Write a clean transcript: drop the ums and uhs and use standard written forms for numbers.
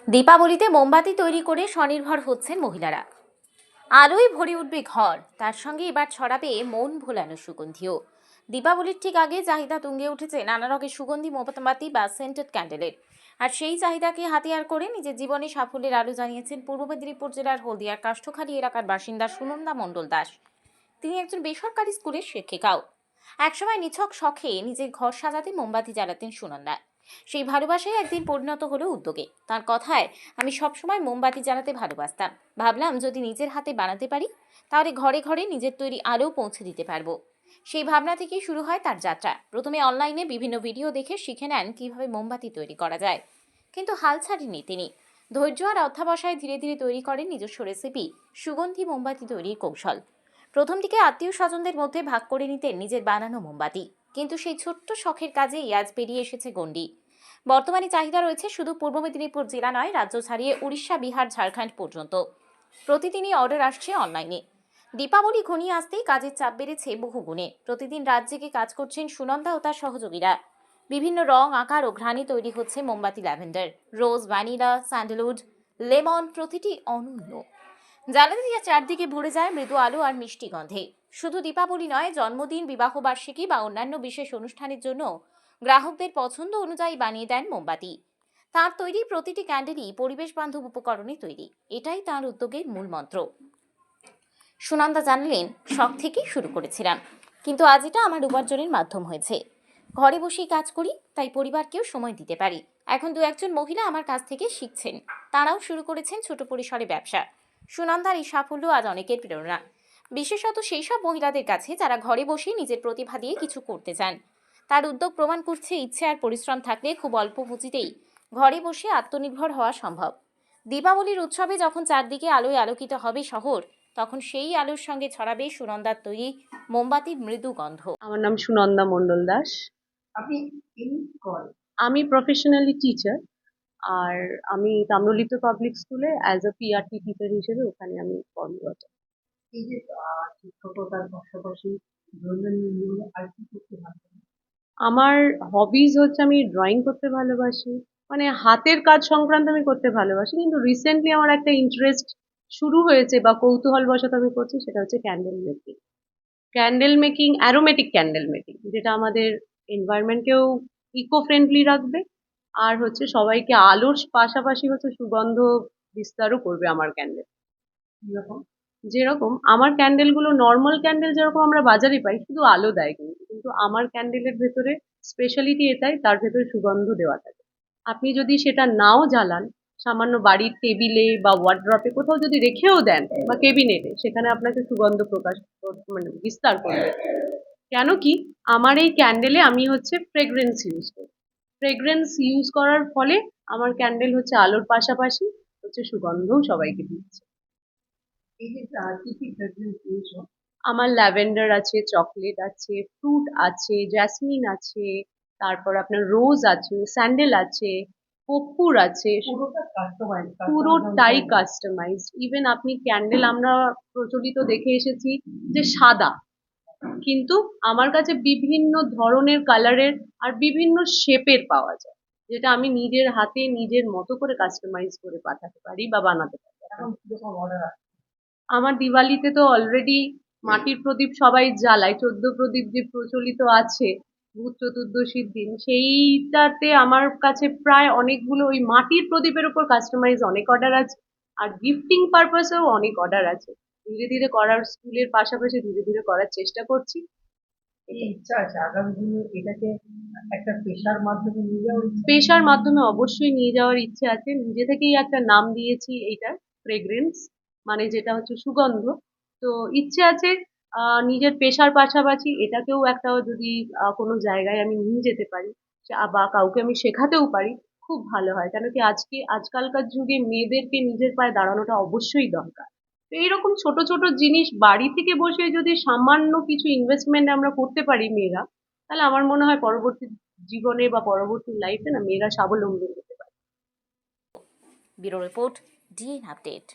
দীপাবলিতে মোমবাতি তৈরি করে স্বনির্ভর হচ্ছেন মহিলারা। আলোয় ভরে উঠবে ঘর, তার সঙ্গে এবার ছড়াবে মন ভোলানো সুগন্ধিও। দীপাবলির ঠিক আগে চাহিদা তুঙ্গে উঠেছে নানা রকমের সুগন্ধি মোমবাতি বা সেন্টেড ক্যান্ডেলের। আর সেই চাহিদাকে হাতিয়ার করে নিজের জীবনে সাফল্যের আলো জানিয়েছেন পূর্ব মেদিনীপুর জেলার হলদিয়ার কাষ্ঠখালী এলাকার বাসিন্দা সুনন্দা মণ্ডল দাস। তিনি একজন বেসরকারি স্কুলের শিক্ষিকাও। একসময় নিছক শখে নিজের ঘর সাজাতে মোমবাতি জ্বালাতেন সুনন্দা। সেই ভালোবাসায় একদিন পরিণত হলো উদ্যোগে। তার কথায়, আমি সবসময় মোমবাতি জ্বালাতে ভালোবাসতাম। ভাবলাম যদি নিজের হাতে বানাতে পারি, তাহলে ঘরে ঘরে নিজের তৈরি আলো পৌঁছে দিতে পারবো। সেই ভাবনা থেকেই শুরু হয় তার যাত্রা। প্রথমে অনলাইনে বিভিন্ন ভিডিও দেখে শিখে নেন কিভাবে মোমবাতি তৈরি করা যায়, কিন্তু হাল ছাড়েননি তিনি। ধৈর্য আর অধ্যাবসায় ধীরে ধীরে তৈরি করেন নিজস্ব রেসিপি সুগন্ধি মোমবাতি তৈরির কৌশল। প্রথম দিকে আত্মীয় স্বজনদের মধ্যে ভাগ করে নিতেন নিজের বানানো মোমবাতি, কিন্তু সেই ছোট্ট শখের কাজেই আজ পেরিয়ে এসেছে গণ্ডি। বর্তমানে চাহিদা রয়েছে শুধু পূর্ব মেদিনীপুর জেলা নয়, রাজ্য ছাড়িয়ে উড়িষ্যা, বিহার, ঝাড়খণ্ড পর্যন্ত। প্রতিদিনই অর্ডার আসছে অনলাইনে। দীপাবলি ঘনিয়ে আসতেই কাজের চাপ বেড়েছে বহুগুণে। প্রতিদিন রাত জেগে কাজ করছেন সুনন্দা ও তার সহযোগীরা। বিভিন্ন রং, আকার ও ঘ্রাণে তৈরি হচ্ছে মোমবাতি। ল্যাভেন্ডার, রোজ, ভ্যানিলা, স্যান্ডেলউড, লেমন, প্রতিটি অনন্য। জ্বালানি দিয়ে চারদিকে ভরে যায় মৃদু আলো আর মিষ্টি গন্ধে। শুধু দীপাবলি নয়, জন্মদিন, বিবাহবার্ষিকী বা অন্যান্য বিশেষ অনুষ্ঠানের জন্য গ্রাহকদের পছন্দ অনুযায়ী বানিয়ে দেন মোমবাতি। তার তৈরি প্রতিটি ক্যান্ডেলই পরিবেশ বান্ধব উপকরণে তৈরি। এটাই তার উদ্যোগের মূল মন্ত্র। সুনন্দা জানালেন, শখ থেকেই শুরু করেছিলাম, কিন্তু আজ এটা আমার উপার্জনের মাধ্যম হয়েছে। ঘরে বসেই কাজ করি, তাই পরিবারকেও সময় দিতে পারি। এখন দু একজন মহিলা আমার কাছ থেকে শিখছেন, তারাও শুরু করেছেন ছোট পরিসরে ব্যবসা। সুনন্দার এই সাফল্য আজ অনেকের প্রেরণা, বিশেষত সেই সব মহিলাদের কাছে যারা ঘরে বসে নিজের প্রতিভা দিয়ে কিছু করতে চান। তার উদ্যোগ প্রমাণ করছে ইচ্ছে আর পরিশ্রম থাকলে খুব অল্প পুঁজিতেই ঘরে বসে আত্মনির্ভর হওয়া সম্ভব। দীপাবলির উৎসবে যখন চারদিকে আলোয় আলোকিত হবে শহর, তখন সেই আলোর সঙ্গে ছড়াবে সুনন্দার তৈরি মোমবাতির মৃদু গন্ধ। আমার নাম সুনন্দা মণ্ডল দাস। আপনি কি করেন? আমি প্রফেশনালি টিচার, আর আমি তাম্রলিপ্ত পাবলিক স্কুলে অ্যাজ আ পিআরটি টিচার হিসেবে ওখানে আমি কর্মরত। এই যে শিক্ষকতার পাশাপাশি দৈনন্দিন জীবনে আর কি করতে ভালোবাসেন? আমার হবিজ হচ্ছে আমি ড্রয়িং করতে ভালোবাসি, মানে হাতের কাজ সংক্রান্ত আমি করতে ভালোবাসি। কিন্তু রিসেন্টলি আমার একটা ইন্টারেস্ট শুরু হয়েছে বা কৌতূহল বশত আমি করছি, সেটা হচ্ছে candle making. Candle making, aromatic candle making, যেটা আমাদের এনভায়রনমেন্টকেও ইকো ফ্রেন্ডলি রাখবে, আর হচ্ছে সবাইকে আলোর পাশাপাশি হচ্ছে সুগন্ধ বিস্তারও করবে আমার ক্যান্ডেল। কিরকম? যেরকম আমার ক্যান্ডেলগুলো, নর্মাল ক্যান্ডেল যেরকম আমরা বাজারে পাই শুধু আলো দেয়, কিন্তু আমার ক্যান্ডেলের ভেতরে স্পেশালিটি এটাই, তার ভেতরে সুগন্ধ দেওয়া থাকে। আপনি যদি সেটা নাও জ্বালান, সামান্য বাড়ির টেবিলে বা ওয়ার্ড্রপে কোথাও যদি রেখেও দেন বা কেবিনেটে, সেখানে আপনাকে সুগন্ধ মানে বিস্তার করবে। কেন কি, আমার এই ক্যান্ডেলে আমি হচ্ছে ফ্রেগ্রেন্স ইউজ করি। ফ্রেগ্রেন্স ইউজ করার ফলে আমার ক্যান্ডেল হচ্ছে আলোর পাশাপাশি হচ্ছে সুগন্ধও সবাইকে দিচ্ছে। এই যে কি কি ফ্রেগরেন্স ইউজ হয়? আমার ল্যাভেন্ডার আছে, চকলেট আছে, ফ্রুট আছে, জ্যাসমিন আছে, তারপর আপনার রোজ আছে, স্যান্ডেল আছে, কর্পূর আছে। পুরোটা কাস্টমাইজ, পুরোটাই কাস্টমাইজড। ইভেন আপনি ক্যান্ডেল, আমরা প্রচলিত দেখে এসেছি যে সাদা, কিন্তু আমার কাছে বিভিন্ন ধরনের কালারের আর বিভিন্ন শেপের পাওয়া যায়, যেটা আমি নিজের হাতে নিজের মতো করে কাস্টমাইজ করে পাঠাতে পারি বা বানাতে পারি। এখন কিরকম অর্ডার আছে? আমার দিওয়ালিতে তো অলরেডি মাটির প্রদীপ সবাই জ্বালায়, 14 প্রদীপ যে প্রচলিত আছে ভূত চতুর্দশীর দিন, সেইটাতে আমার কাছে প্রায় অনেকগুলো ওই মাটির প্রদীপের উপর কাস্টমাইজ অনেক অর্ডার আছে। আর গিফটিং পারপাসেও অনেক অর্ডার আছে। ধীরে ধীরে করার, স্কুলের পাশাপাশি ধীরে ধীরে করার চেষ্টা করছি। এই ইচ্ছা আছে আগামী দিনে এটাকে একটা পেশার মাধ্যমে নিয়ে যাওয়ার ইচ্ছা? পেশার মাধ্যমে অবশ্যই নিয়ে যাওয়ার ইচ্ছে আছে। নিজে থেকেই একটা নাম দিয়েছি এইটার, ফ্রেগ্রেন্স, মানে যেটা হচ্ছে সুগন্ধ। তো ইচ্ছে আছে নিজের পেশার পাশাপাশি এটাকেও একটা, যদি কোনো জায়গায় আমি নিয়ে যেতে পারি বা কাউকে আমি শেখাতেও পারি, খুব ভালো হয়। কেন কি, আজকালকার যুগে মেয়েদেরকে নিজের পায়ে দাঁড়ানোটা অবশ্যই দরকার। তো এইরকম ছোট ছোট জিনিস বাড়ি থেকে বসে যদি সামান্য কিছু ইনভেস্টমেন্ট আমরা করতে পারি মেয়েরা, তাহলে আমার মনে হয় পরবর্তী জীবনে বা পরবর্তী লাইফে না মেয়েরা স্বাবলম্বী হতে পারে। Bureau report, DN update.